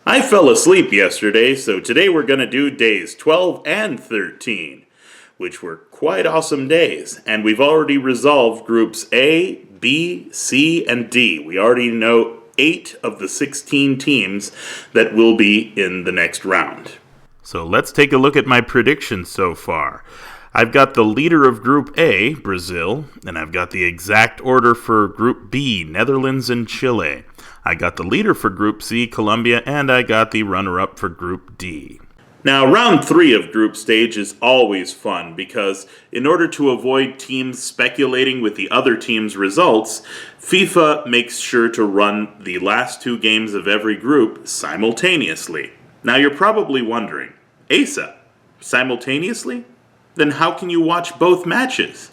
I fell asleep yesterday, so today we're going to do days 12 and 13, which were quite awesome days. And we've already resolved groups A, B, C, and D. We already know 8 of the 16 teams that will be in the next round. So let's take a look at my predictions so far. I've got the leader of Group A, Brazil, and I've got the exact order for Group B, Netherlands and Chile. I got the leader for Group C, Colombia, and I got the runner-up for Group D. Now, round 3 of group stage is always fun because in order to avoid teams speculating with the other team's results, FIFA makes sure to run the last 2 games of every group simultaneously. Now, you're probably wondering, Asa, simultaneously? Then how can you watch both matches?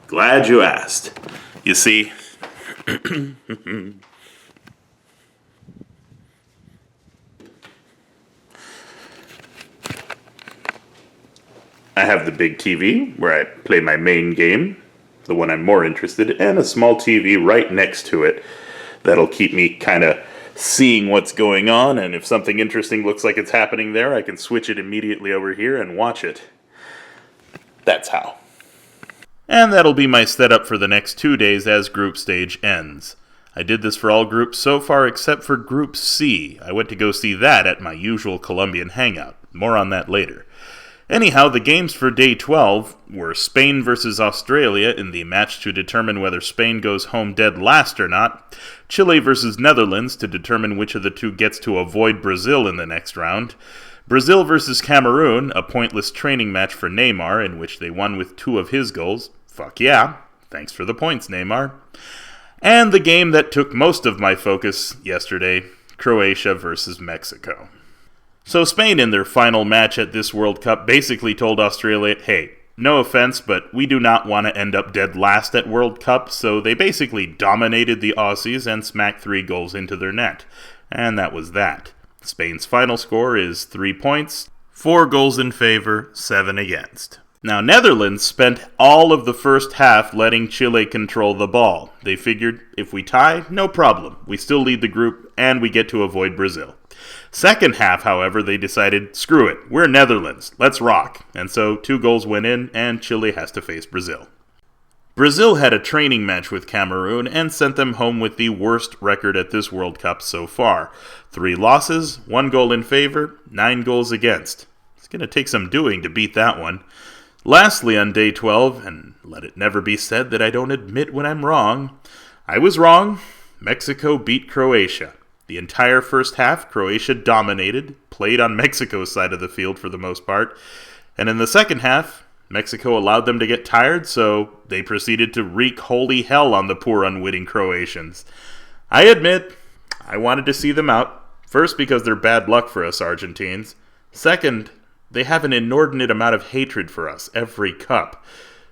Glad you asked. You see, I have the big TV where I play my main game, the one I'm more interested in, and a small TV right next to it that'll keep me kind of seeing what's going on, and if something interesting looks like it's happening there, I can switch it immediately over here and watch it. That's how. And that'll be my setup for the next 2 days as group stage ends. I did this for all groups so far except for Group C. I went to go see that at my usual Colombian hangout. More on that later. Anyhow, the games for day 12 were Spain versus Australia in the match to determine whether Spain goes home dead last or not, Chile versus Netherlands to determine which of the two gets to avoid Brazil in the next round, Brazil versus Cameroon, a pointless training match for Neymar in which they won with 2 of his goals. Fuck yeah, thanks for the points, Neymar. And the game that took most of my focus yesterday, Croatia versus Mexico. So Spain in their final match at this World Cup basically told Australia, hey, no offense, but we do not want to end up dead last at World Cup, so they basically dominated the Aussies and smacked 3 goals into their net. And that was that. Spain's final score is 3 points, 4 goals in favor, 7 against. Now, Netherlands spent all of the first half letting Chile control the ball. They figured, if we tie, no problem. We still lead the group, and we get to avoid Brazil. Second half, however, they decided, screw it, we're Netherlands, let's rock. And so 2 goals went in, and Chile has to face Brazil. Brazil had a training match with Cameroon and sent them home with the worst record at this World Cup so far. 3 losses, 1 goal in favor, 9 goals against. It's going to take some doing to beat that one. Lastly, on day 12, and let it never be said that I don't admit when I'm wrong, I was wrong. Mexico beat Croatia. The entire first half, Croatia dominated, played on Mexico's side of the field for the most part, and in the second half, Mexico allowed them to get tired, so they proceeded to wreak holy hell on the poor unwitting Croatians. I admit, I wanted to see them out, first because they're bad luck for us Argentines, second, they have an inordinate amount of hatred for us every cup.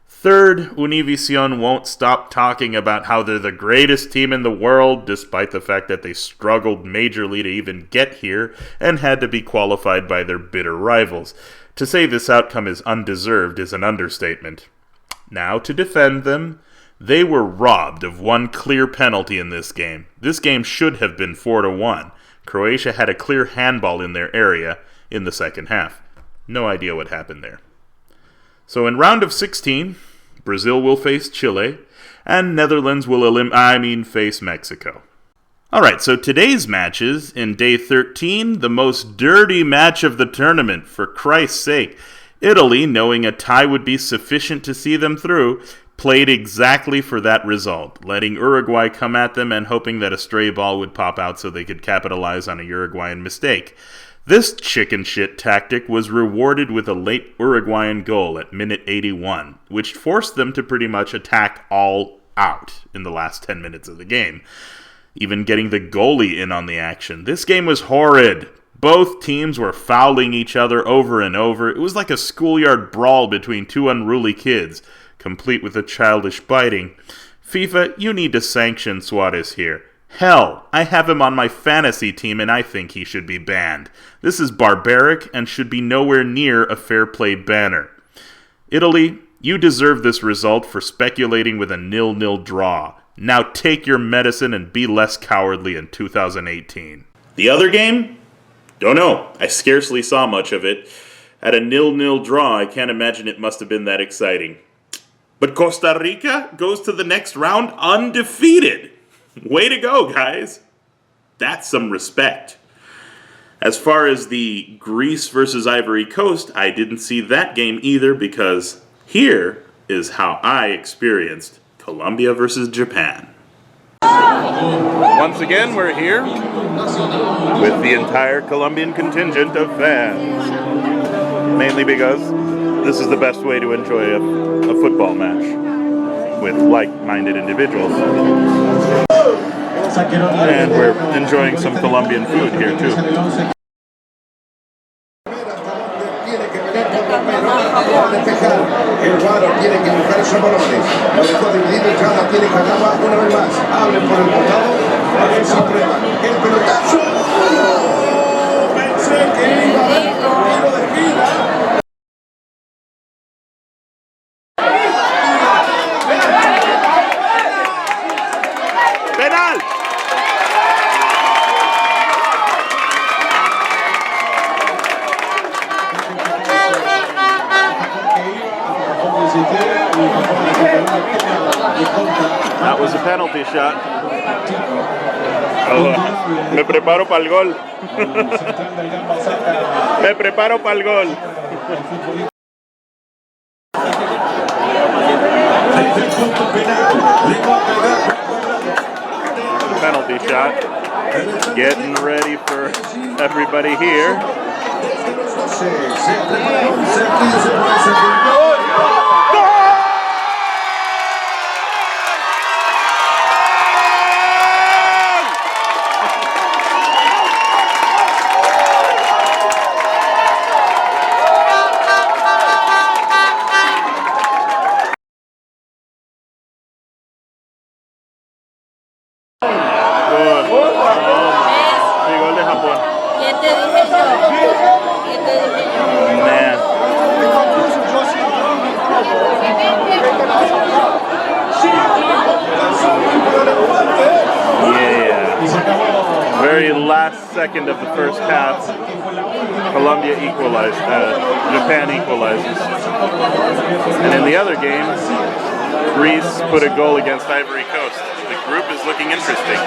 Third, Univision won't stop talking about how they're the greatest team in the world, despite the fact that they struggled majorly to even get here and had to be qualified by their bitter rivals. To say this outcome is undeserved is an understatement. Now, to defend them, they were robbed of 1 clear penalty in this game. This game should have been 4-1. Croatia had a clear handball in their area in the second half. No idea what happened there. So in round of 16, Brazil will face Chile, and Netherlands will face Mexico. Alright, so today's matches, in day 13, the most dirty match of the tournament, for Christ's sake. Italy, knowing a tie would be sufficient to see them through, played exactly for that result, letting Uruguay come at them and hoping that a stray ball would pop out so they could capitalize on a Uruguayan mistake. This chicken shit tactic was rewarded with a late Uruguayan goal at minute 81, which forced them to pretty much attack all out in the last 10 minutes of the game, even getting the goalie in on the action. This game was horrid. Both teams were fouling each other over and over. It was like a schoolyard brawl between 2 unruly kids, complete with a childish biting. FIFA, you need to sanction Suarez here. Hell, I have him on my fantasy team and I think he should be banned. This is barbaric and should be nowhere near a fair play banner. Italy, you deserve this result for speculating with a 0-0 draw. Now take your medicine and be less cowardly in 2018. The other game? Don't know. I scarcely saw much of it. At a 0-0 draw, I can't imagine it must have been that exciting. But Costa Rica goes to the next round undefeated. Way to go, guys. That's some respect. As far as the Greece versus Ivory Coast, I didn't see that game either because here is how I experienced Colombia versus Japan. Once again, we're here with the entire Colombian contingent of fans. Mainly because this is the best way to enjoy a football match with like-minded individuals. And we're enjoying some Colombian food here too. That was a penalty shot. Oh, me preparo para el gol. Me preparo para el gol. Penalty shot. Getting ready for everybody here. Very last second of the first half, Colombia equalized, Japan equalizes. And in the other game, Greece put a goal against Ivory Coast. The group is looking interesting.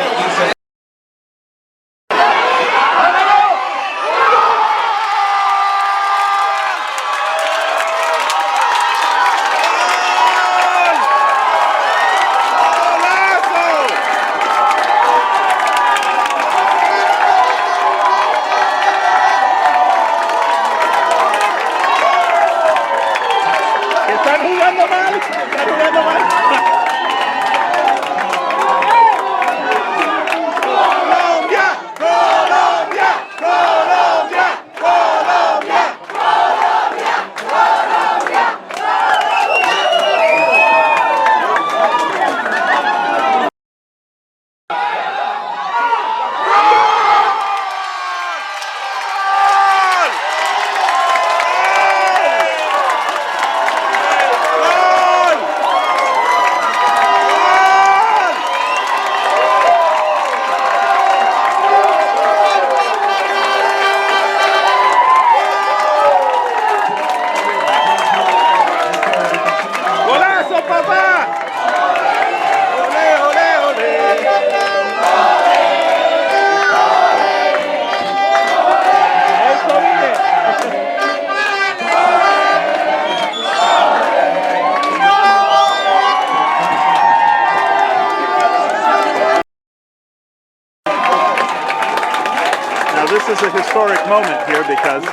This is a historic moment here because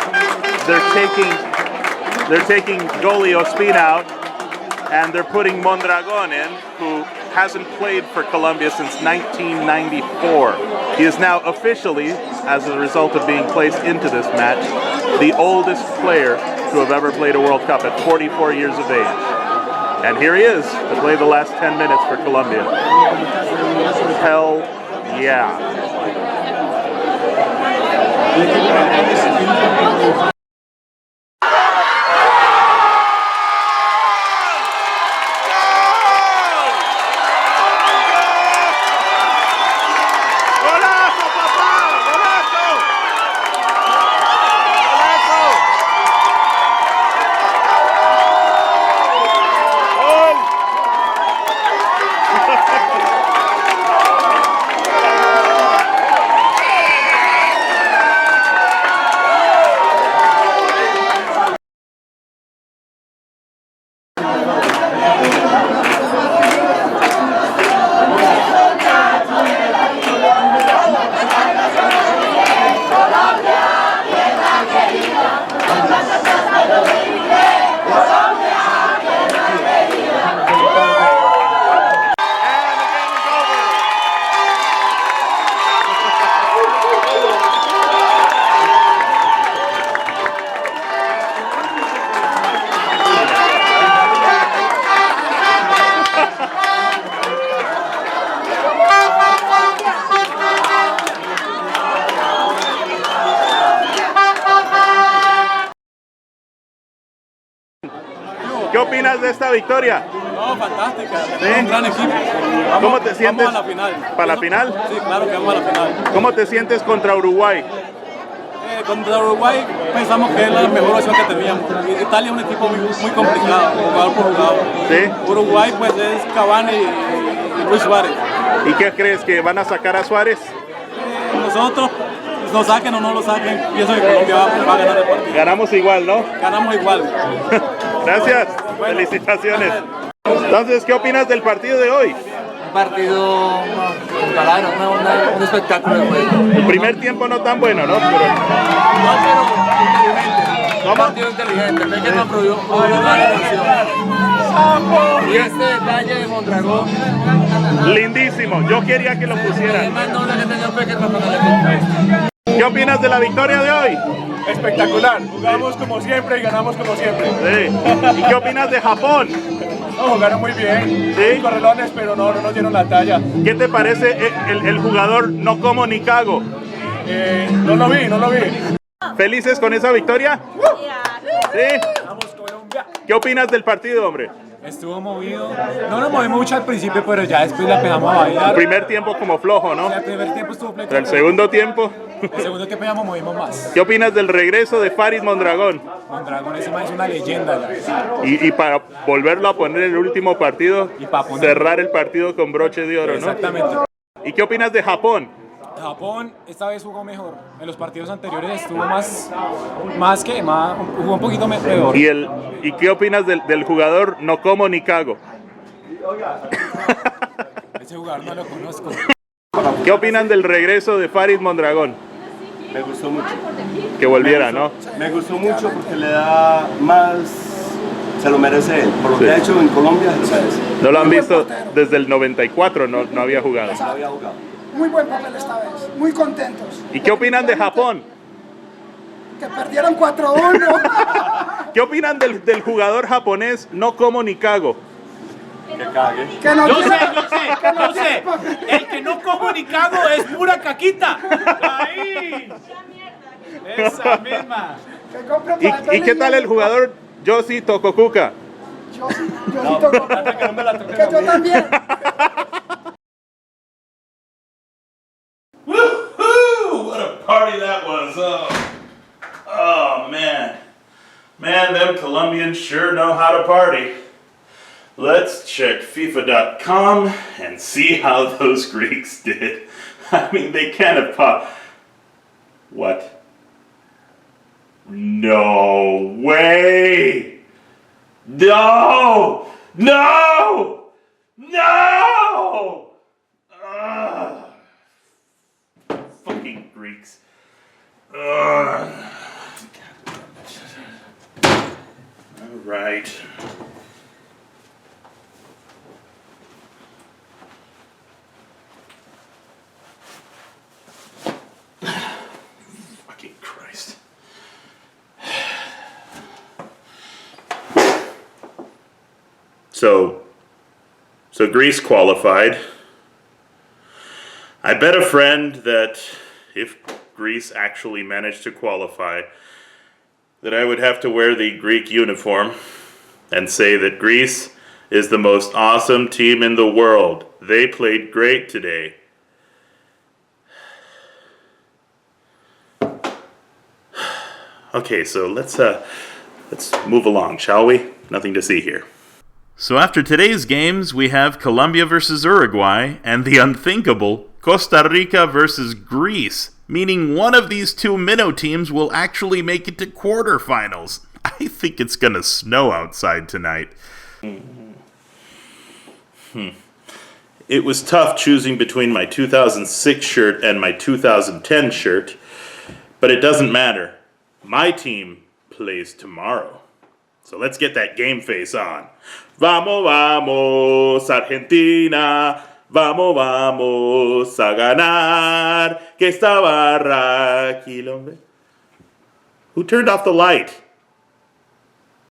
they're taking goalie Ospina out and they're putting Mondragon in, who hasn't played for Colombia since 1994. He is now officially, as a result of being placed into this match, the oldest player to have ever played a World Cup at 44 years of age. And here he is to play the last 10 minutes for Colombia. Hell yeah. opinas de esta victoria? No, fantástica. ¿Sí? Un gran equipo. ¿Cómo te sientes? Vamos a la final. ¿Para la final? Sí, claro que vamos a la final. ¿Cómo te sientes contra Uruguay? Contra Uruguay pensamos que es la mejor opción que teníamos. Italia es un equipo muy complicado, jugador por jugador. ¿Sí? Uruguay pues es Cavani y Luis Suárez. ¿Y qué crees? ¿Que van a sacar a Suárez? Nosotros, lo saquen o no lo saquen, pienso que Colombia va a ganar el partido. Ganamos igual, ¿no? Ganamos igual. Gracias. Bueno, felicitaciones. Entonces, ¿qué opinas del partido de hoy? Un partido, un espectáculo de juego. El primer tiempo no tan bueno, ¿no? Pero... No, pero inteligente. ¿Cómo? Un partido inteligente. Ve que nos prohibió la emoción. Y este detalle de Mondragón. Lindísimo. Yo quería que lo Es pusieran. más noble que tenía Peque para ponerle. ¿Qué opinas de la victoria de hoy? Espectacular. Jugamos como siempre y ganamos como siempre. Sí. ¿Y qué opinas de Japón? No, jugaron muy bien. Sí. Correlones, pero no nos dieron la talla. ¿Qué te parece el jugador no como ni cago? No lo vi. ¿Felices con esa victoria? Sí. Vamos Colombia. ¿Qué opinas del partido, hombre? Estuvo movido. No nos movimos mucho al principio, pero ya después la pegamos a bailar. El primer tiempo como flojo, ¿no? El primer tiempo estuvo Pero el segundo tiempo. El segundo tiempo ya nos movimos más. ¿Qué opinas del regreso de Farid Mondragón? Mondragón ese man es una leyenda ya. Y para volverlo a poner en el último partido, Y para poner- cerrar el partido con broche de oro, ¿no? Exactamente. ¿Y qué opinas de Japón? Japón esta vez jugó mejor. En los partidos anteriores estuvo jugó un poquito peor. ¿Y qué opinas del jugador no como ni cago? Ese jugador no lo conozco. ¿Qué opinan del regreso de Farid Mondragón? Me gustó mucho. Que volviera, ¿no? Me gustó mucho porque le da más, se lo merece él. Por lo Sí. que ha hecho en Colombia, se lo merece. No lo han visto desde el 94, no había jugado. No había jugado. Muy buen papel esta vez, muy contentos. ¿Y qué opinan de Japón? Que perdieron 4-1. ¿Qué opinan del jugador japonés no como ni cago? Que cague. Que no Yo tiene- sé. El que no como ni cago es pura caquita. Ahí. Esa misma. que compre ¿Y papel qué tal el jugador Yoshi Tokokuka? Yo sí toco. Que no me la toquen Que a yo mí. también. Woohoo! What a party that was! Oh man. Man, them Colombians sure know how to party. Let's check FIFA.com and see how those Greeks did. I mean, they can't have What? No way! No! No! No! Ugh. Fucking Greeks. Ugh. All right. Fucking Christ. So Greece qualified. I bet a friend that if Greece actually managed to qualify, that I would have to wear the Greek uniform and say that Greece is the most awesome team in the world. They played great today. Okay, so let's move along, shall we? Nothing to see here. So after today's games, we have Colombia versus Uruguay and the unthinkable Costa Rica versus Greece, meaning one of these two minnow teams will actually make it to quarterfinals. I think it's gonna snow outside tonight. It was tough choosing between my 2006 shirt and my 2010 shirt, but it doesn't matter. My team plays tomorrow. So let's get that game face on. Vamos, vamos, Argentina. Vamos, vamos a ganar. Que esta barra aquí, hombre. Who turned off the light?